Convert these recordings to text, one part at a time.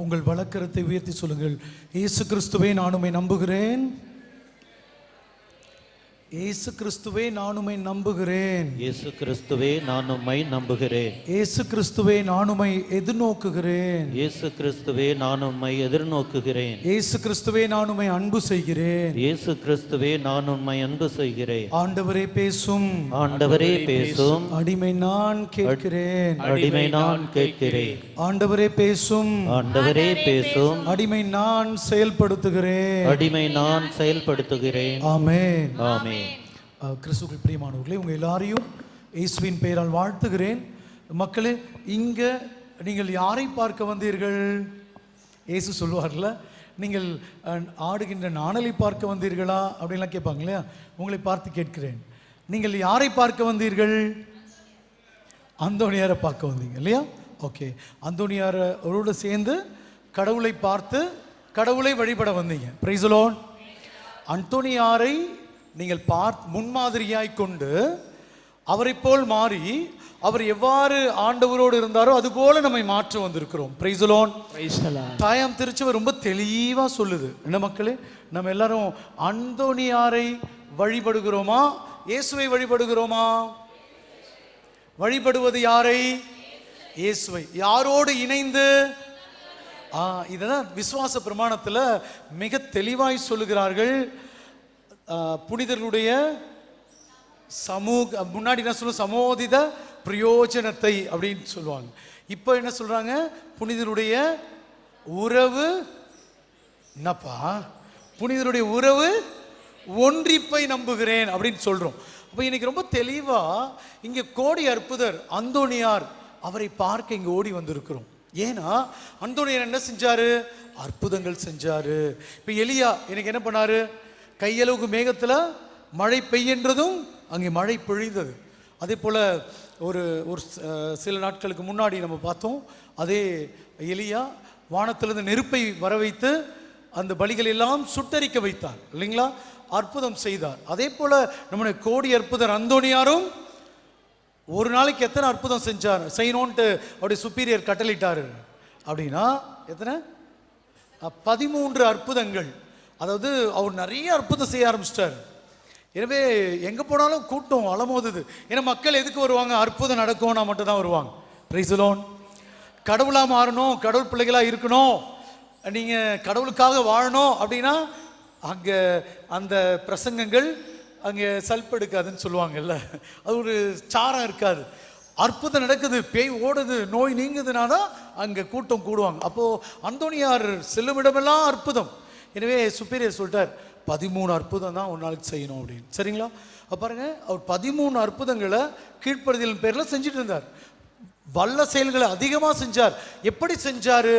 உங்கள் வலக்கரத்தை உயர்த்தி சொல்லுங்கள். இயேசு கிறிஸ்துவே நான் உம்மை நம்புகிறேன். இயேசு கிறிஸ்துவே நான் உம்மை நம்புகிறேன். இயேசு கிறிஸ்துவே நான் உம்மை நம்புகிறேன். இயேசு கிறிஸ்துவே நான் உம்மை எதிர்நோக்குகிறேன். இயேசு கிறிஸ்துவே நான் உம்மை எதிர்நோக்குகிறேன். இயேசு கிறிஸ்துவே நான் உம்மை அன்பு செய்கிறேன். இயேசு கிறிஸ்துவே நான் உம்மை அன்பு செய்கிறேன். ஆண்டவரே பேசும். ஆண்டவரே பேசும். அடிமை நான் கேட்கிறேன். அடிமை நான் கேட்கிறேன். ஆண்டவரே பேசும். ஆண்டவரே பேசும். அடிமை நான் செயல்படுத்துகிறேன். அடிமை நான் செயல்படுத்துகிறேன். ஆமென். ஆமென். கிறிஸ்துவுக்குள் பிரியமானவர்களே, உங்கள் எல்லாரையும் இயேசுவின் பெயரால் வாழ்த்துகிறேன். மக்களே, இங்க நீங்கள் யாரை பார்க்க வந்தீர்கள்? இயேசு சொல்லுவார்ல, நீங்கள் ஆடுகின்ற நாணலை பார்க்க வந்தீர்களா அப்படின்லாம் கேட்பாங்க இல்லையா? உங்களை பார்த்து கேட்கிறேன், நீங்கள் யாரை பார்க்க வந்தீர்கள்? அந்தோனியாரை பார்க்க வந்தீங்க இல்லையா? ஓகே, அந்தோனியாரோடு சேர்ந்து கடவுளை பார்த்து கடவுளை வழிபட வந்தீங்க. Price the Lord. அந்தோனியாரை நீங்கள் முன்மாதிரியாய் கொண்டு அவரை போல் மாறி அவர் எவ்வாறு ஆண்டவரோடு இருந்தாரோ அதுபோல நம்மை மாற்ற வந்திருக்கிறோம். Price the Lord. தாயாம் திருச்சபை ரொம்ப தெளிவா சொல்லுது. என்ன மக்களே, நம்ம எல்லாரும் அந்தோனியாரை வழிபடுகிறோமா, இயேசுவை வழிபடுகிறோமா? வழிபடுவது யாரை? இயேசுவை. யாரோடு இணைந்து? இதெல்லாம் விசுவாச பிரமாணத்தில் மிக தெளிவாய் சொல்லுகிறார்கள். புனிதர்களுடைய முன்னாடி என்ன சொல்லுவோம்? சமோதித பிரயோஜனத்தை அப்படின்னு சொல்லுவாங்க. இப்போ என்ன சொல்றாங்க? புனிதருடைய உறவு. என்னப்பா? புனிதருடைய உறவு ஒன்றிப்பை நம்புகிறேன் அப்படின்னு சொல்றோம். அப்போ இன்னைக்கு ரொம்ப தெளிவா இங்க கோடி அற்புதர் அந்தோனியார் அவரை பார்க்க இங்க ஓடி வந்திருக்கிறோம். ஏன்னா அந்தோனியார் என்ன செஞ்சாரு? அற்புதங்கள் செஞ்சாரு. இப்போ எலியா எனக்கு என்ன பண்ணாரு? கையளவுக்கு மேகத்தில் மழை பெய்யன்றதும் அங்கே மழை பொழிந்தது. அதே போல் ஒரு சில நாட்களுக்கு முன்னாடி நம்ம பார்த்தோம், அதே எலியா வானத்திலிருந்து நெருப்பை வர வைத்து அந்த பலிகள் எல்லாம் சுட்டரிக்க வைத்தார் இல்லைங்களா? அற்புதம் செய்தார். அதே போல் நம்முடைய கோடி அற்புதர் அந்தோனியாரும் ஒரு நாளைக்கு எத்தனை அற்புதம் செய்யணும்ட்டு அவருடைய சுப்பீரியர் கட்டளையிட்டாரு அப்படின்னா எத்தனை? 13 அற்புதங்கள். அதாவது அவர் நிறைய அற்புதம் செய்ய ஆரம்பிச்சிட்டார். எனவே எங்கே போனாலும் கூட்டம் அலமோதுது. ஏன்னா மக்கள் எதுக்கு வருவாங்க? அற்புதம் நடக்கும்னா மட்டும் தான் வருவாங்க. Price the Lord. கடவுளாக மாறணும், கடவுள் பிள்ளைகளாக இருக்கணும், நீங்கள் கடவுளுக்காக வாழணும் அப்படின்னா அங்கே அந்த பிரசங்கங்கள் அங்கே சல்பெடுக்காதுன்னு சொல்லுவாங்கல்ல, அது ஒரு சாரம் இருக்காது. அற்புதம் நடக்குது, பேய் ஓடுது, நோய் நீங்குதுனா தான் அங்கே கூட்டம் கூடுவாங்க. அப்போது அந்தோனியார் செல்லும் இடமெல்லாம் அற்புதம். எனவே சுப்பீரியர் சொல்லிட்டார், 13 அற்புதம் தான் ஒரு நாளைக்கு செய்யணும் அப்படின்னு. சரிங்களா? பாருங்க, அவர் 13 அற்புதங்களை கீழ்ப்படுதலின் பேரில் செஞ்சுட்டு இருந்தார். வல்ல செயல்களை அதிகமாக செஞ்சார். எப்படி செஞ்சாரு?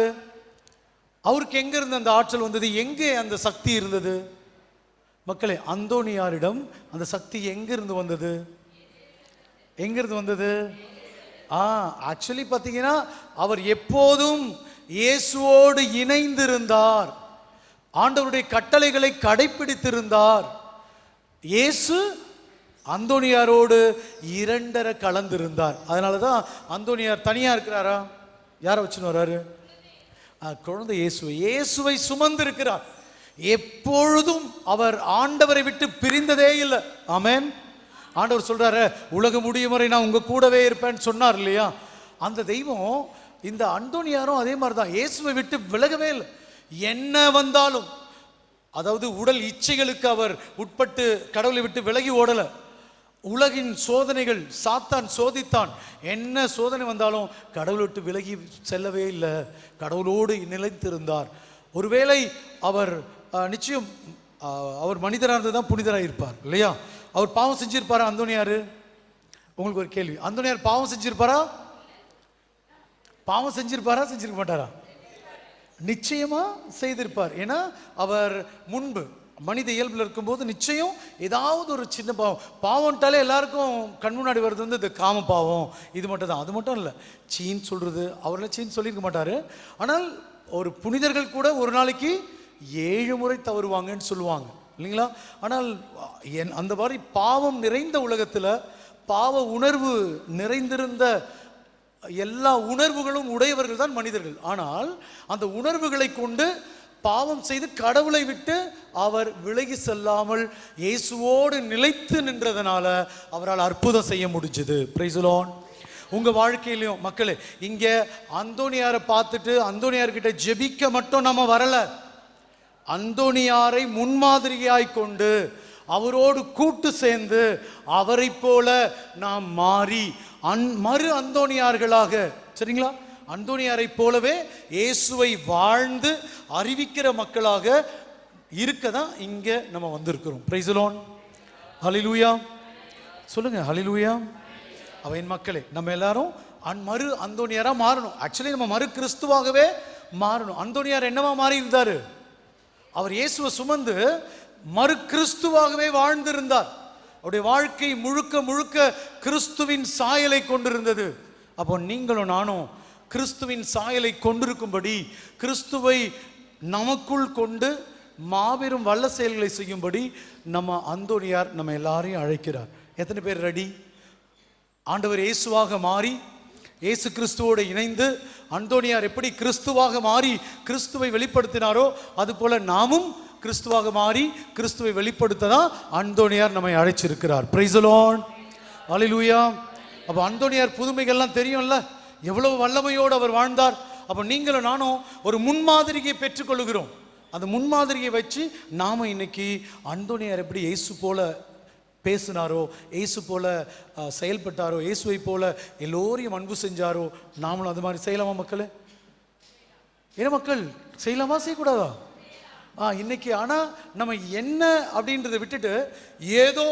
அவருக்கு எங்க இருந்து அந்த ஆற்றல் வந்தது? எங்கே அந்த சக்தி இருந்தது? மக்களே, அந்தோனியாரிடம் அந்த சக்தி எங்கிருந்து வந்தது? எங்கிருந்து வந்தது? ஆக்சுவலி பார்த்தீங்கன்னா அவர் எப்போதும் இயேசுவோடு இணைந்திருந்தார். ஆண்டவருடைய கட்டளைகளை கடைபிடித்திருந்தார். இயேசு அந்தோனியாரோடு 2 கலந்திருந்தார். அதனால தான் அந்தோனியார் தனியா இருக்கிறாரா? யாரை வச்சுன்னு வர்றாரு? குழந்தை இயேசுவை சுமந்து இருக்கிறார். எப்பொழுதும் அவர் ஆண்டவரை விட்டு பிரிந்ததே இல்லை. ஆமென். ஆண்டவர் சொல்றாரு, உலகம் முடியும் வரை நான் உங்க கூடவே இருப்பேன்னு சொன்னார் இல்லையா? அந்த தெய்வம் இந்த அந்தோனியாரும் அதே மாதிரி தான் இயேசுவை விட்டு விலகவே இல்லை. என்ன வந்தாலும், அதாவது உடல் இச்சைகளுக்கு அவர் உட்பட்டு கடவுளை விட்டு விலகி ஓடல. உலகின் சோதனைகள் சாத்தான் சோதித்தான், என்ன சோதனை வந்தாலும் கடவுளை விட்டு விலகி செல்லவே இல்லை. கடவுளோடு நிலைத்திருந்தார். ஒருவேளை அவர் நிச்சயம் அவர் மனிதராக இருந்து தான் புனிதராக இருப்பார் இல்லையா? அவர் பாவம் செஞ்சிருப்பாரா அந்தோனியாரு? உங்களுக்கு ஒரு கேள்வி, அந்தோனியார் பாவம் செஞ்சிருப்பாரா? பாவம் செஞ்சிருப்பாரா? செஞ்சிருக்க மாட்டாரா? நிச்சயமா செய்திருப்பார். ஏன்னா அவர் முன்பு மனித இயல்பில் இருக்கும்போது நிச்சயம் ஏதாவது ஒரு சின்ன பாவம்ட்டாலே எல்லாருக்கும் கண் முன்னாடி வருது வந்து இந்த காம பாவம், இது மட்டும் தான். அது மட்டும் இல்லை, சீன் சொல்றது, அவரெல்லாம் சீன் சொல்லியிருக்க மாட்டாரு. ஆனால் ஒரு புனிதர்கள் கூட ஒரு நாளைக்கு 7 முறை தவறுவாங்கன்னு சொல்லுவாங்க இல்லைங்களா? ஆனால் அந்த மாதிரி பாவம் நிறைந்த உலகத்தில், பாவ உணர்வு நிறைந்திருந்த எல்லா உணர்வுகளும் உடையவர்கள் தான் மனிதர்கள். ஆனால் அந்த உணர்வுகளை கொண்டு பாவம் செய்து கடவுளை விட்டு அவர் விலகி செல்லாமல் இயேசுவோடு நிலைத்து நின்றதனால அவரால் அற்புதம் செய்ய முடிஞ்சது. Price the Lord. உங்க வாழ்க்கையிலையும் மக்களே, இங்க அந்தோனியாரை பார்த்துட்டு அந்தோனியார்கிட்ட ஜெபிக்க மட்டும் நம்ம வரல. அந்தோனியாரை முன்மாதிரியாய் கொண்டு அவரோடு கூட்டு சேர்ந்து அவரை போல நாம் மாறி மறு அந்தோனியார்களாக, சரிங்களா, அந்தோனியாரை போலவே இயேசுவை வாழ்ந்து அறிவிக்கிற மக்களாக இருக்க தான் இங்க நம்ம வந்திருக்கிறோம். Price the Lord. ஹல்லேலூயா சொல்லுங்க. ஹல்லேலூயா. என் மக்களே, நம்ம எல்லாரும் மறு அந்தோனியாரா மாறணும். ஆக்சுவலி நம்ம மறு கிறிஸ்துவாகவே மாறணும். அந்தோனியார் என்னவா மாறி இருந்தாரு? அவர் இயேசுவை சுமந்து மறு கிறிஸ்துவாகவே வாழ்ந்திருந்தார். அவருடைய வாழ்க்கை முழுக்க முழுக்க கிறிஸ்துவின் சாயலை கொண்டிருந்தது. அப்போ நீங்களும் நானும் கிறிஸ்துவின் சாயலை கொண்டிருக்கும்படி, கிறிஸ்துவை நமக்குள் கொண்டு மாபெரும் வல்ல செயல்களை செய்யும்படி நம்ம அந்தோனியார் நம்ம எல்லாரையும் அழைக்கிறார். எத்தனை பேர் ரெடி? ஆண்டவர் இயேசுவாக மாறி இயேசு கிறிஸ்துவோடு இணைந்து அந்தோனியார் எப்படி கிறிஸ்துவாக மாறி கிறிஸ்துவை வெளிப்படுத்தினாரோ அதுபோல நாமும் கிறிஸ்துவாக மாறி கிறிஸ்துவை வெளிப்படுத்த தான் அந்தோனியார் நம்மை அழைச்சிருக்கிறார். Price the Lord. ஹல்லேலூயா. அப்போ அந்தோனியார் புதுமைகள்லாம் தெரியும்ல, எவ்வளவு வல்லமையோடு அவர் வாழ்ந்தார். அப்போ நீங்களும் நானும் ஒரு முன்மாதிரியை பெற்றுக்கொள்கிறோம். அந்த முன்மாதிரியை வச்சு நாம இன்னைக்கு அந்தோனியார் எப்படி இயேசு போல பேசினாரோ, இயேசு போல செயல்பட்டாரோ, இயேசுவை போல எல்லோரையும் அன்பு செஞ்சாரோ, நாமளும் அது மாதிரி செய்யலாமா மக்களே? ஏன்னா மக்கள் செய்யலாமா செய்யக்கூடாதா? இன்னைக்கு ஆனால் நம்ம என்ன அப்படின்றத விட்டுட்டு ஏதோ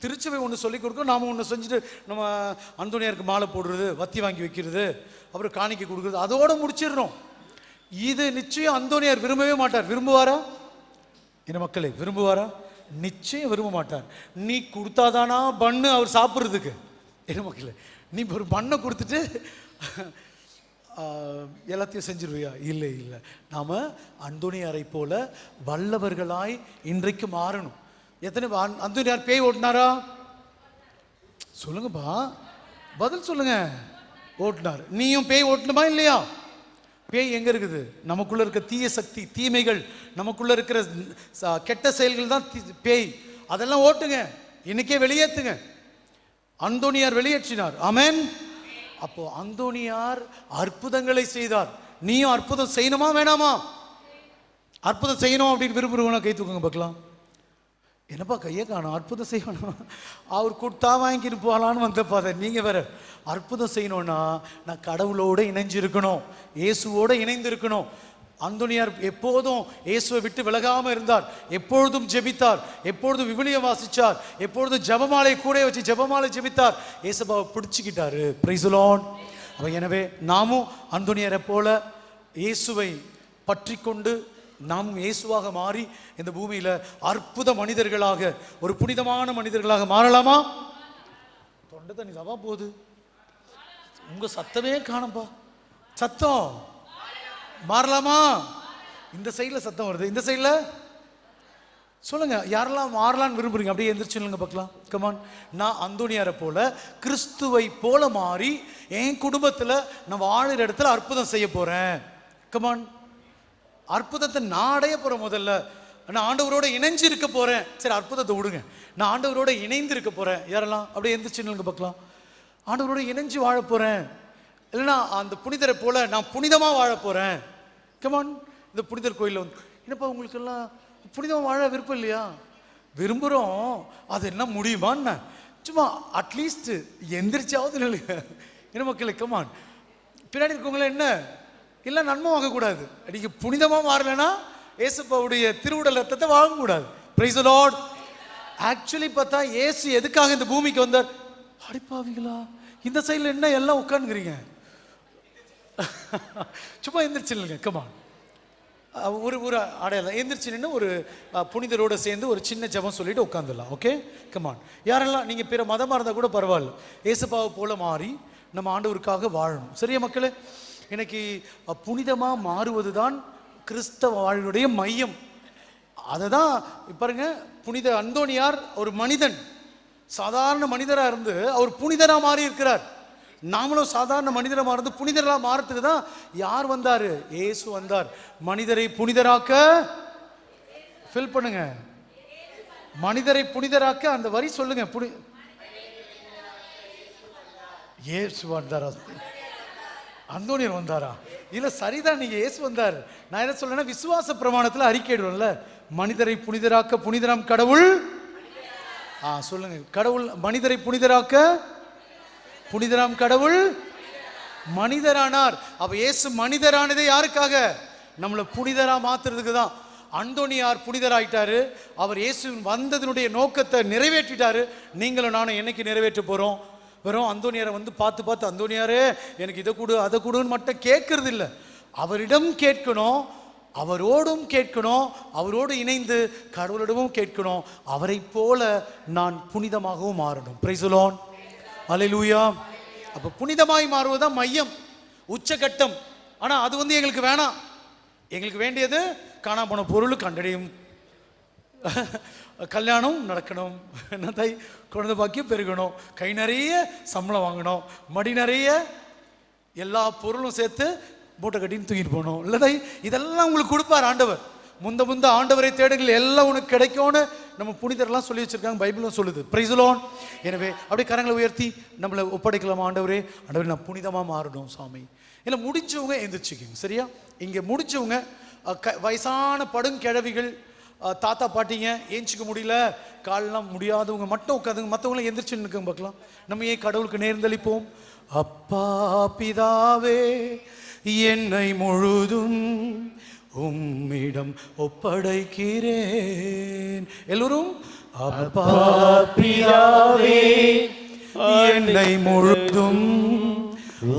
திருச்சபை ஒன்று சொல்லி கொடுக்கும், நாம் ஒன்று செஞ்சுட்டு நம்ம அந்தோனியாருக்கு மாலை போடுறது, வத்தி வாங்கி வைக்கிறது, அப்புறம் காணிக்கை கொடுக்குறது, அதோடு முடிச்சிடுறோம். இது நிச்சயம் அந்தோனியார் விரும்பவே மாட்டார். விரும்புவாரா? என்ன மக்களே, விரும்புவாரா? நிச்சயம் விரும்ப மாட்டார். நீ கொடுத்தாதானா பண்ணு அவர் சாப்பிட்றதுக்கு? என்ன மக்களே, நீ ஒரு பண்ணை கொடுத்துட்டு எல்லாத்தையும் செஞ்சிருவியா? இல்லை இல்லை. நாம் அந்தோனியாரை போல வல்லவர்களாய் இன்றைக்கு மாறணும். எத்தனை அந்தோனியார் பேய் ஓட்டினாரா? சொல்லுங்கப்பா, பதில் சொல்லுங்க. ஓட்டினார். நீயும் பேய் ஓட்டணுமா இல்லையா? பேய் எங்க இருக்குது? நமக்குள்ள இருக்க தீய சக்தி, தீமைகள், நமக்குள்ள இருக்கிற கெட்ட செயல்கள் தான் பேய். அதெல்லாம் ஓட்டுங்க, இன்னைக்கே வெளியேற்றுங்க. அந்தோனியார் வெளியேற்றினார். ஆமென். அப்போ அந்தோனியார் அற்புதங்களை செய்தார். நீயும் அற்புதம் செய்யணுமா வேணாமா? அற்புதம் செய்யணும் அப்படின்னு விரும்புறவனா கை தூக்குங்க பார்க்கலாம். என்னப்பா கையை காணும்? அற்புதம் செய்யணும், அவர் கொடுத்தா வாங்கிட்டு போகலான்னு வந்தப்பா. அதை நீங்கள் வேற அற்புதம் செய்யணும்னா நான் கடவுளோடு இணைஞ்சிருக்கணும், இயேசுவோடு இணைந்து இருக்கணும். அந்தோனியார் எப்போதும் இயேசுவை விட்டு விலகாமல் இருந்தார். எப்பொழுதும் ஜெபித்தார், எப்பொழுதும் விவிலியம் வாசித்தார், எப்பொழுதும் ஜெபமாலை கூட வச்சு ஜெபமாலை ஜெபித்தார். இயேசுபாவை பிடிச்சிக்கிட்டாரு. Praise the lord. எனவே நாமும் அந்தோனியாரை போல இயேசுவை பற்றி கொண்டு நாமும் இயேசுவாக மாறி இந்த பூமியில அற்புத மனிதர்களாக, ஒரு புனிதமான மனிதர்களாக மாறலாமா? தொண்டை தண்ணி தவா போகுது, உங்க சத்தமே காணும்பா. சத்தம் மாறலாமா? இந்த சைட்ல சத்தம் வருது, இந்த சைட்ல சொல்லுங்க. யாரெல்லாம் மாறலான்னு விரும்புறீங்க? அப்படியே எந்திரிச்சு சொல்லுங்க பார்க்கலாம். கமான். நான் அந்தோனியாரை போல கிறிஸ்துவை போல மாறி என் குடும்பத்துல நான் வாழுற இடத்துல அற்புதம் செய்ய போறேன். கமான். அற்புதத்தை நான் அடைய போறேன். முதல்ல நான் ஆண்டவரோட இணைஞ்சு இருக்க போறேன். சரி, அற்புதத்தை விடுங்க, நான் ஆண்டவரோட இணைந்து இருக்க போறேன். யாரெல்லாம் அப்படியே எந்திரிச்சு பார்க்கலாம். ஆண்டவரோட இணைஞ்சு வாழ போறேன், இல்லைன்னா அந்த புனிதரை போல நான் புனிதமா வாழ போறேன். கமான். இந்த புனிதர் கோயிலில் வந்து என்னப்பா உங்களுக்கெல்லாம் புனிதமாக வாழ விருப்பம் இல்லையா? விரும்புகிறோம். அது என்ன முடியுமான்னு சும்மா அட்லீஸ்ட் எந்திரிச்சாவது இல்லைங்க. என்ன மக்களே, கமான். பின்னாடி இருக்கவங்கள என்ன இல்லை நன்மை வாங்கக்கூடாது. நீங்கள் புனிதமாக மாறலைன்னா ஏசப்பாவுடைய திருவுடல் ரத்தத்தை வாங்கக்கூடாது. Price the Lord. ஆக்சுவலி பார்த்தா ஏசு எதுக்காக இந்த பூமிக்கு வந்தார்? அடிப்பாவீங்களா, இந்த சைடில் என்ன எல்லாம் உட்காந்துக்கிறீங்க? சும்மா எந்திரிச்சில்லைங்க. கமான். ஒரு ஒரு அடையாளம் எந்திரிச்சு நின்று ஒரு புனிதரோடு சேர்ந்து ஒரு சின்ன ஜெபம் சொல்லிட்டு உட்காந்துடலாம். Okay, come on. யாரெல்லாம் நீங்கள் பிற மதமாக இருந்தால் கூட பரவாயில்ல, ஏசப்பாவை போல மாறி நம்ம ஆண்டவருக்காக வாழணும். சரியா மக்களே? இன்னைக்கு புனிதமாக மாறுவது தான் கிறிஸ்தவ வாழ்வுடைய மையம். அதை தான் பாருங்க, புனித அந்தோனியார் ஒரு மனிதன், சாதாரண மனிதராக இருந்து அவர் புனிதராக மாறி இருக்கிறார். நாமளும் சாதாரண மனிதராக மாறது புனிதராக மாறத்துக்கு தான் யார் வந்தாரு? இயேசு வந்தார். மனிதரை புனிதராக்க ஃபில் பண்ணுங்க. மனிதரை புனிதராக்க அந்த வரி சொல்லுங்க. இயேசு வந்தாரா? அந்தோனியர் வந்தாரா? இல்ல சரிதான், நீங்க இயேசு வந்தார். நான் என்ன சொல்றேன்னா, விசுவாச பிரமாணத்துல அறிக்கையிடுவோம்ல, மனிதரை புனிதராக்க புனிதராம் கடவுள். சொல்லுங்க, கடவுள் மனிதரை புனிதராக்க புனிதராம் கடவுள் மனிதரானார். அப்ப இயேசு மனிதரானதே யாருக்காக? நம்மளை புனிதரா மாத்துறதுக்கு தான். அந்தோனியார் புனிதராயிட்டாரு. அவர் இயேசு வந்ததனுடைய நோக்கத்தை நிறைவேற்றிட்டாரு. நீங்களும் நானும் என்னைக்கு நிறைவேற்ற போறோம்? வெறும் அந்தோனியாரை வந்து பார்த்து பார்த்து, அந்தோனியாரே எனக்கு இதை கொடு அதை கொடுன்னு மட்டும் கேட்கறது இல்லை. அவரிடம் கேட்கணும், அவரோடும் கேட்கணும், அவரோடு இணைந்து கடவுளிடமும் கேட்கணும். அவரை போல நான் புனிதமாகவும் மாறணும். பிரைஸ் தி லார்ட், அல்லேலூயா. அப்ப புனிதமாய் மாறுவதுதான் மையம், உச்சகட்டம். ஆனா அது வந்து எங்களுக்கு வேணாம். எங்களுக்கு வேண்டியது காணாம போன பொருள் கண்டடையும், கல்யாணம் நடக்கணும், என்னதை குழந்தை பாக்கியம் பெருகணும், கை நிறைய சம்பளம் வாங்கணும், மடி நிறைய எல்லா பொருளும் சேர்த்து மூட்டை கட்டின்னு தூக்கிட்டு போகணும். இல்லதை இதெல்லாம் உங்களுக்கு கொடுப்பார் ஆண்டவர். முந்த ஆண்டவரை தேடுங்கள், எல்லாம் உனக்கு கிடைக்கும்னு நம்ம புனிதர்லாம் சொல்லி வச்சிருக்காங்க, பைபிளும் சொல்லுது. Price the lord. எனவே அப்படியே கரங்களை உயர்த்தி நம்மளை ஒப்படைக்கலாம். ஆண்டவரே, ஆண்டவரே நான் புனிதமாக மாறணும் சாமி. இல்லை முடிஞ்சவங்க எந்திரிச்சுக்கிங்க, சரியா? இங்கே முடிஞ்சவங்க, வயசான படுங்கிழவிகள், தாத்தா பாட்டிங்க ஏஞ்சிக்க முடியல, காலெல்லாம் முடியாதவங்க மட்டும் உட்காந்துங்க, மற்றவங்களாம் எந்திரிச்சு நிற்கும் பார்க்கலாம். நம்ம ஏன் கடவுளுக்கு நேர்ந்தளிப்போம். அப்பா பிதாவே, என்னை முழுதும் உம்மிடம் ஒப்படைக்கிறேன். எல்லோரும் அப்பா பிதாவே, என்னை முழுதும்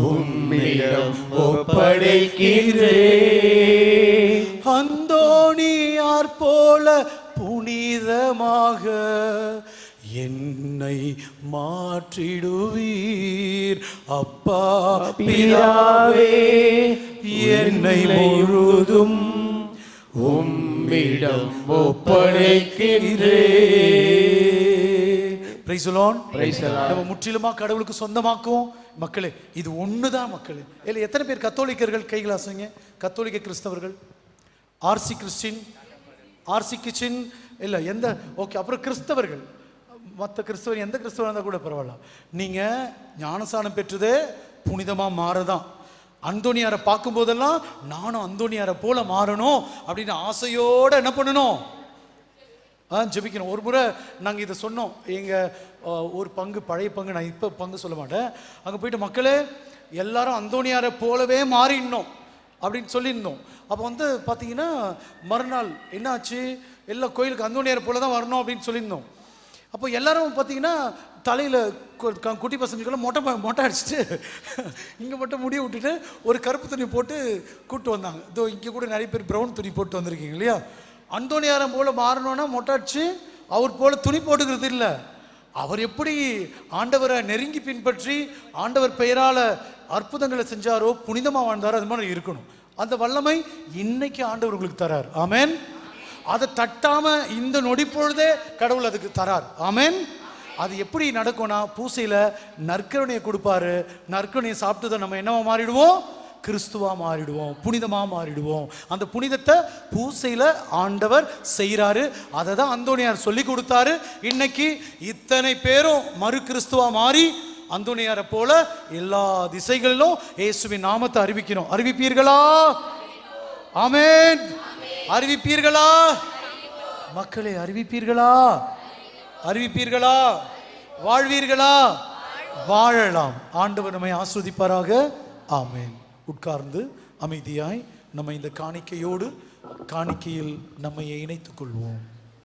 உம்மிடம் ஒப்படைக்கிறேன். அந்தோனியார் போல புனிதமாக என்னை மாற்றிடுவீர். அப்பா பிதாவே, என்னை முழுதும் உம்மிடம் ஒப்படைக்கிறேன். Praise the lord. நம்ம முற்றிலுமா கடவுளுக்கு சொந்தமாக்குவோம் மக்களே. இது ஒண்ணுதான் மக்களே. இல்லை எத்தனை பேர் கத்தோலிக்கர்கள்? கைகள் அசைங்க. கத்தோலிக்க கிறிஸ்தவர்கள், ஆர்சி கிறிஸ்டின், ஆர்சி கிச்சன் இல்லை எந்த, ஓகே. அப்புறம் கிறிஸ்தவர்கள், மற்ற கிறிஸ்தவர் எந்த கிறிஸ்தவர் இருந்தால் கூட பரவாயில்ல. நீங்கள் ஞானசானம் பெற்றதே புனிதமாக மாறதான். அந்தோனியாரை பார்க்கும் போதெல்லாம் நானும் அந்தோனியாரை போல மாறணும் அப்படின்னு ஆசையோடு என்ன பண்ணணும்? ஜெபிக்கணும். ஒரு முறை நாங்கள் இதை சொன்னோம். எங்கள் ஒரு பங்கு, பழைய பங்கு, நான் இப்போ பங்கு சொல்ல மாட்டேன், அங்கே போயிட்டு மக்களே எல்லாரும் அந்தோனியாரை போலவே மாறிடணும் அப்படின்னு சொல்லியிருந்தோம். அப்போ வந்து பார்த்தீங்கன்னா மறுநாள் என்னாச்சு, எல்லா கோயிலுக்கு அந்தோனியாரை போல தான் வரணும் அப்படின்னு சொல்லியிருந்தோம். அப்போ எல்லாரும் பார்த்தீங்கன்னா தலையில் குட்டி பசங்களுக்கெல்லாம் மொட்டை அடிச்சுட்டு இங்கே மட்டும் முடிய விட்டுட்டு ஒரு கருப்பு துணி போட்டு கூப்பிட்டு வந்தாங்க. இதோ இங்கே கூட நிறைய பேர் ப்ரௌன் துணி போட்டு வந்திருக்கீங்க இல்லையா? அந்தோனியாரம் போல் மாறணும்னா மொட்டை அடிச்சு அவர் போல் துணி போட்டுக்கிறது இல்லை. அவர் எப்படி ஆண்டவரை நெருங்கி பின்பற்றி ஆண்டவர் பெயரால் அற்புதங்களை செஞ்சாரோ, புனிதமாக வாழ்ந்தாரோ, அது மாதிரி இருக்கணும். அந்த வல்லமை இன்னைக்கு ஆண்டவர் உங்களுக்கு தரார். ஆமேன். அதை தட்டாம இந்த நொடி பொழுதே கடவுள் அதுக்கு தரார். ஆமேன். அது எப்படி நடக்கும்னா, பூசையில நற்கருணையை கொடுப்பாரு. நற்கருணையை சாப்பிட்டு நம்ம என்னவா மாறிடுவோம்? கிறிஸ்துவா மாறிடுவோம், புனிதமா மாறிடுவோம். அந்த புனிதத்தை பூசையில ஆண்டவர் செய்யறாரு. அதை தான் அந்தோனியார் சொல்லி கொடுத்தாரு. இன்னைக்கு இத்தனை பேரும் மறு கிறிஸ்துவா மாறி அந்தோனியாரை போல எல்லா திசைகளிலும் இயேசுவின் நாமத்தை அறிவிக்கிறோம். அறிவிப்பீர்களா? ஆமென். அறிவிப்பீர்களா மக்களே? அறிவிப்பீர்களா? அறிவிப்பீர்களா? வாழ்வீர்களா? வாழலாம். ஆண்டவர் நம்மை ஆஸ்வதிப்பாராக. ஆமென். உட்கார்ந்து அமைதியாய் நம்ம இந்த காணிக்கையோடு காணிக்கையில் நம்மை இணைத்துக் கொள்வோம்.